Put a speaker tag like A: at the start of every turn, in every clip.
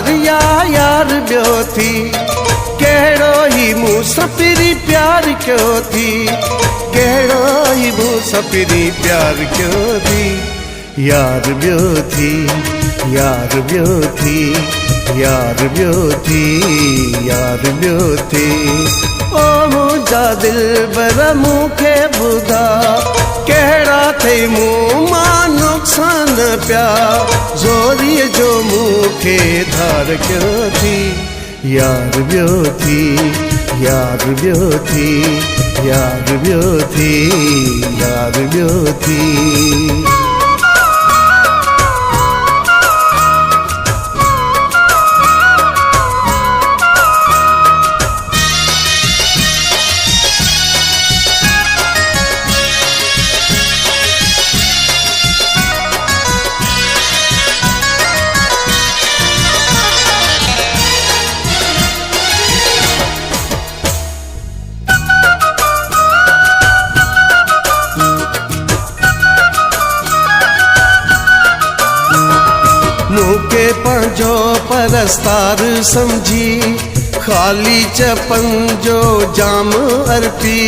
A: यार या यार ॿियो थी कहिड़ो ही मूं सां पहिरीं प्यार कयो थी कहिड़ो ही मूं सां पहिरीं प्यार कयो थी यार ॿियो थी यार ॿियो थी यार ॿियो थी यार ॿियो थी ओ मुंहिंजा दिलबर मूंखे ॿुधा कहिड़ा थई मूं मां नुक़सान पिया ज़ोरीअ जो मूंखे धार कयो थी यार ॿियो थी यार ॿियो थी यार ॿियो थी यार ॿियो थी मूंखे पंहिंजो परस्तार सम्झी ख़ाली चपन जो जाम अर्पी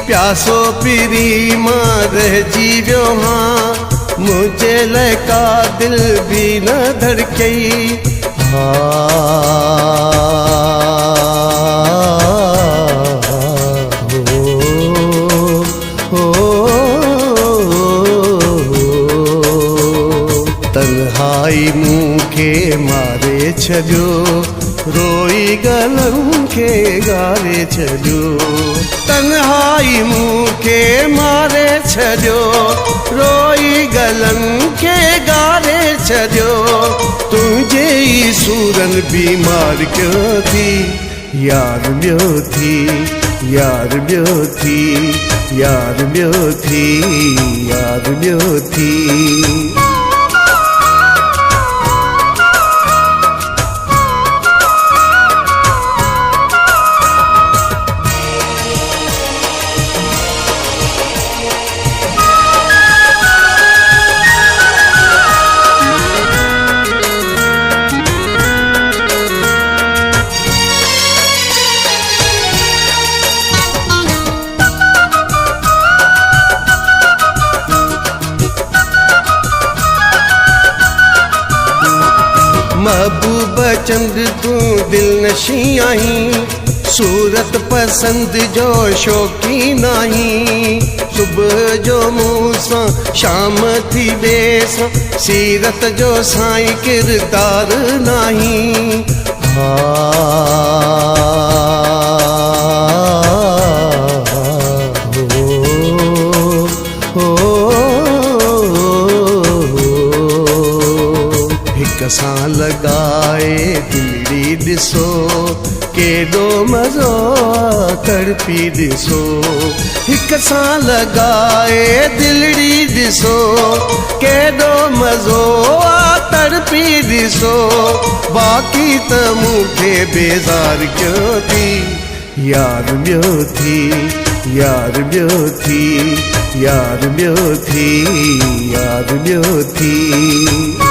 A: प्यासो पीरी मां रहिजी वियो हां मुंहिंजे लाइ का दिल बि न धड़कई तन्हाई मूंखे मारे छॾियो रोई गलनि खे गारे छॾियो तन्हाई मूंखे मारे छॾियो रोई गलनि खे गारे छॾियो तुंहिंजे ई सूरनि बीमार कयो थी यार ॿियो थी यार ॿियो थी यार ॿियो थी यार ॿियो थी महबूब चंद तूं दिलनशी आहीं सूरत पसंद जो शौकीन आहीं सुबुह जो मूं सां शाम थी ॿिए सां सीरत जो साईं किरदार नाही सां लगाए दिलड़ी ॾिसो केॾो मज़ो तड़पी ॾिसो हिक सां लगाए दिलड़ी ॾिसो केॾो मज़ो तड़पी ॾिसो बाक़ी त मूंखे बेज़ार कयो थी यार ॿियो थी यार ॿियो थी यार ॿियो थी यार ॿियो थी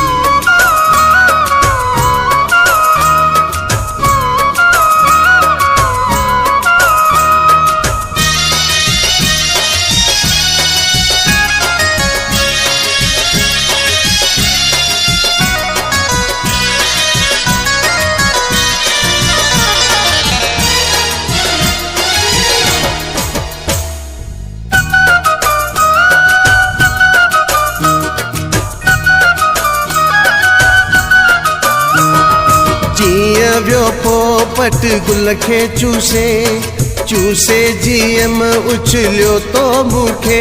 A: जीअं वियो पोपट गुल खे चूसे चूसे जीअं उछलियो तो मूंखे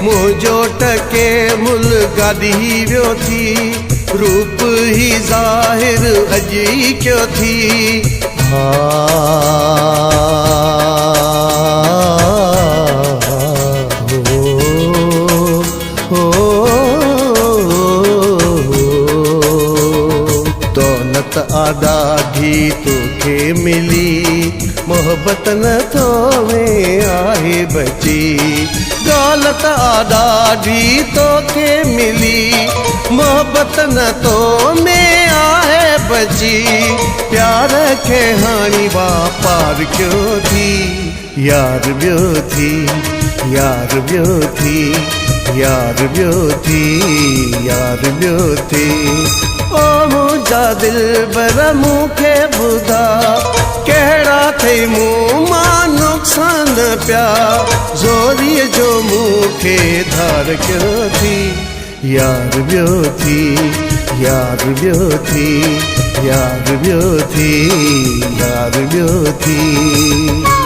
A: मुंहिंजो टके मुल गाॾी वियो थी रूप ही ज़ाहिर अॼु ई कयो थी ॾाढी तोखे मिली मोहब्बत न तो में आहे बची दौलत ॾाढी तोखे मिली, मोहबत न तो में आहे बची, प्यार खे हाणी वापार कयो थी। यार ॿियो थी, यार ॿियो थी, यार ॿियो थी, यार ॿियो थी। ओ मुंहिंजा दिलबर मूंखे ॿुधा, कहिड़ा अथई मूं मां नुक़सान पिया, ज़ोरीअ जो मूंखे धार कयो थी। यार ॿियो थी, यार ॿियो थी, यार ॿियो थी, यार ॿियो थी।